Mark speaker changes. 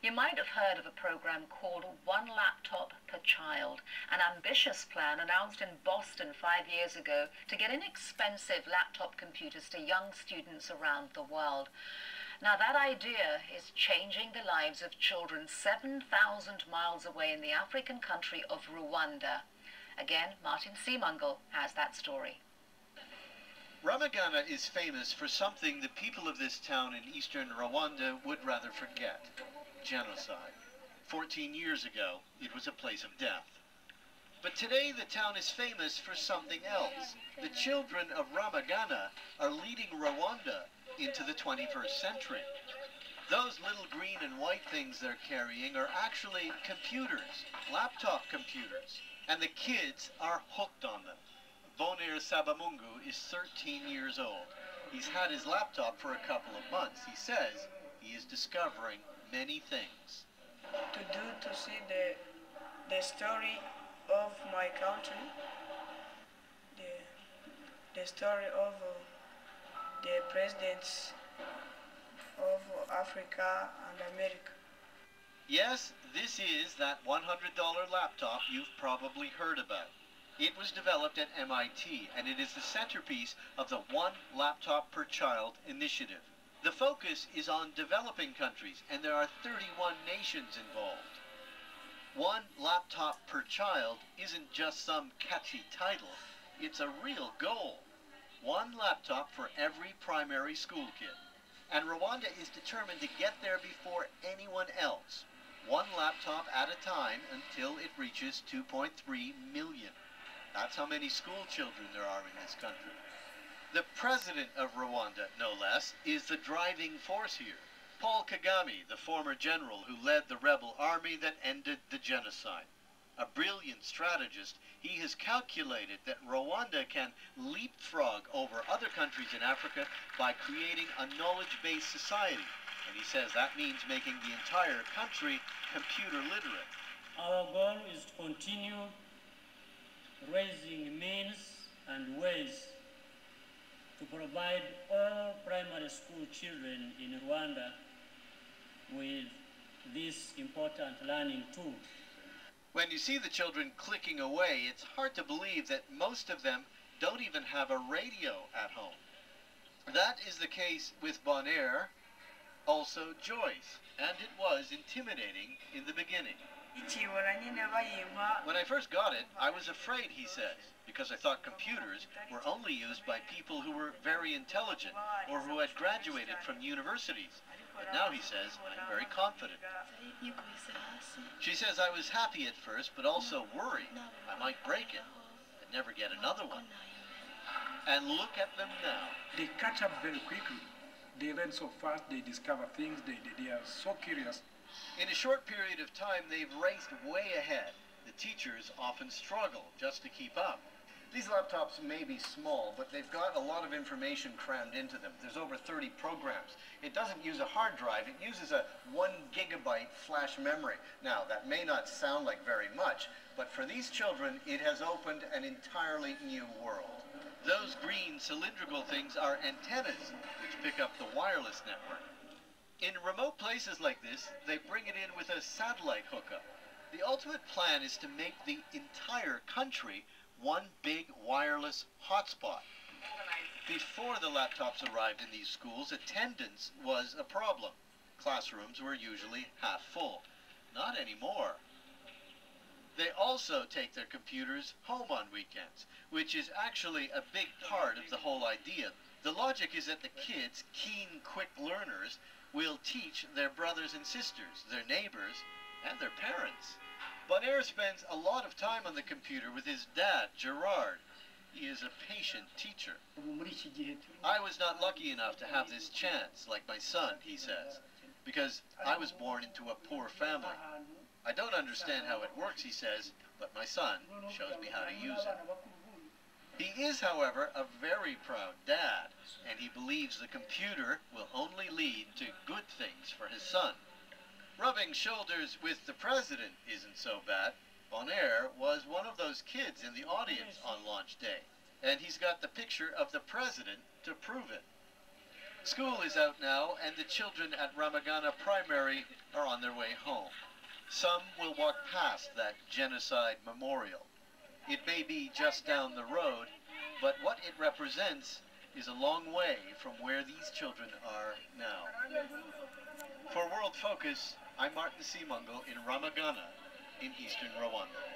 Speaker 1: You might have heard of a program called One Laptop Per Child, an ambitious plan announced in Boston 5 years ago to get inexpensive laptop computers to young students around the world. Now that idea is changing the lives of children 7,000 miles away in the African country of Rwanda. Again, Martin Seemungle has that story.
Speaker 2: Ramagana is famous for something the people of this town in eastern Rwanda would rather forget: genocide. 14 years ago, it was a place of death. But today the town is famous for something else. The children of Ramagana are leading Rwanda into the 21st century. Those little green and white things they're carrying are actually computers, laptop computers, and the kids are hooked on them. Bonheur Sabamungu is 13 years old. He's had his laptop for a couple of months. He says he is discovering many things.
Speaker 3: To see the story of my country, the story of the presidents of Africa and America.
Speaker 2: Yes, this is that $100 laptop you've probably heard about. It was developed at MIT, and it is the centerpiece of the One Laptop Per Child initiative. The focus is on developing countries, and there are 31 nations involved. One Laptop Per Child isn't just some catchy title, it's a real goal. One laptop for every primary school kid. And Rwanda is determined to get there before anyone else. One laptop at a time until it reaches 2.3 million. That's how many school children there are in this country. The president of Rwanda, no less, is the driving force here. Paul Kagame, the former general who led the rebel army that ended the genocide. A brilliant strategist, he has calculated that Rwanda can leapfrog over other countries in Africa by creating a knowledge-based society. And he says that means making the entire country computer literate.
Speaker 4: Our goal is to continue raising means and ways to provide all primary school children in Rwanda with this important learning tool.
Speaker 2: When you see the children clicking away, it's hard to believe that most of them don't even have a radio at home. That is the case with Bonheur, also Joyce, and it was intimidating in the beginning. When I first got it, I was afraid, he says, because I thought computers were only used by people who were very intelligent or who had graduated from universities. But now, he says, I'm very confident. She says I was happy at first, but also worried I might break it and never get another one. And look at them now.
Speaker 5: They catch up very quickly. They learn so fast, they discover things, they are so curious.
Speaker 2: In a short period of time, they've raced way ahead. The teachers often struggle just to keep up. These laptops may be small, but they've got a lot of information crammed into them. There's over 30 programs. It doesn't use a hard drive, it uses a 1 gigabyte flash memory. Now, that may not sound like very much, but for these children, it has opened an entirely new world. Those green cylindrical things are antennas, which pick up the wireless network. In remote places like this, they bring it in with a satellite hookup. The ultimate plan is to make the entire country one big wireless hotspot. Before the laptops arrived in these schools, attendance was a problem. Classrooms were usually half full. Not anymore. They also take their computers home on weekends, which is actually a big part of the whole idea. The logic is that the kids, keen, quick learners, will teach their brothers and sisters, their neighbors, and their parents. Bonheur spends a lot of time on the computer with his dad, Gerard. He is a patient teacher. I was not lucky enough to have this chance, like my son, he says, because I was born into a poor family. I don't understand how it works, he says, but my son shows me how to use it. He is, however, a very proud dad, and he believes the computer will only lead to good things for his son. Rubbing shoulders with the president isn't so bad. Bonheur was one of those kids in the audience on launch day, and he's got the picture of the president to prove it. School is out now, and the children at Ramagana Primary are on their way home. Some will walk past that genocide memorial. It may be just down the road, but what it represents is a long way from where these children are now. For World Focus, I'm Martin Simungo in Ramagana in eastern Rwanda.